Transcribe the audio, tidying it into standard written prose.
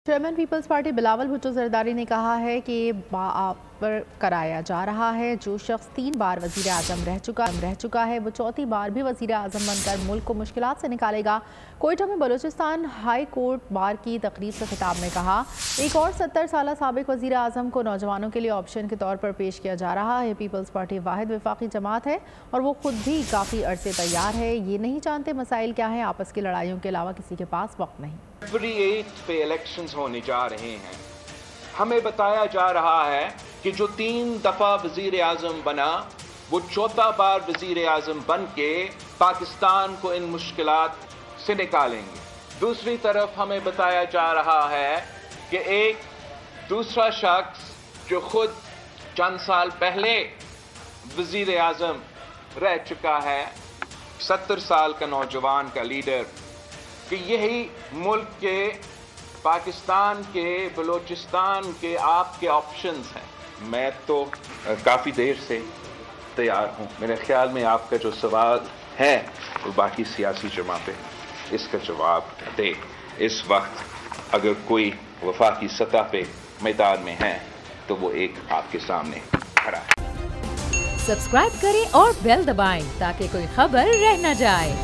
Chairman Peoples Party Bilawal Bhutto Zardari نے کہا ہے کہ باآبر کرایا جا رہا ہے جو شخص 3 بار وزیر اعظم رہ چکا ہے وہ چوتھی بار بھی وزیر اعظم بن کر ملک کو مشکلات سے نکالے گا۔ کوئٹہ میں بلوچستان ہائی کورٹ بار کی تقریب سے خطاب میں کہا ایک اور 70 سالہ سابق وزیر اعظم کو نوجوانوں کے لیے آپشن کے طور پر پیش کیا جا رہا ہے۔ پیپلز پارٹی واحد وفاقی جماعت ہے اور وہ خود بھی کافی عرصے تیار ہے۔ یہ نہیں جانتے مسائل کیا ہیں، آپس کی لڑائیوں کے علاوہ کسی کے پاس وقت نہیں۔ فیبروری 8 پہ الیکشنز ہونے جا رہے ہیں۔ ہمیں بتایا جا رہا ہے کہ جو 3 دفعہ وزیر اعظم بنا وہ چوتھا بار وزیر اعظم بن کے پاکستان کو ان مشکلات سے نکالیں گے۔ دوسری طرف ہمیں بتایا جا رہا ہے کہ ایک دوسرا شخص جو خود چند سال پہلے وزیر اعظم رہ چکا ہے، 70 سال کا نوجوان کا لیڈر، کہ یہی ملک کے پاکستان کے بلوچستان کے آپ کے آپشنز ہیں۔ میں تو کافی دیر سے تیار ہوں۔ میرے خیال میں آپ کا جو سوال ہے وہ باقی سیاسی جماعتیں اس کا جواب دے۔ اس وقت اگر کوئی وفاقی سطح پہ میدان میں ہے تو وہ ایک آپ کے سامنے کھڑا ہے۔ سبسکرائب کریں اور بیل دبائیں تاکہ کوئی خبر رہ نہ جائے۔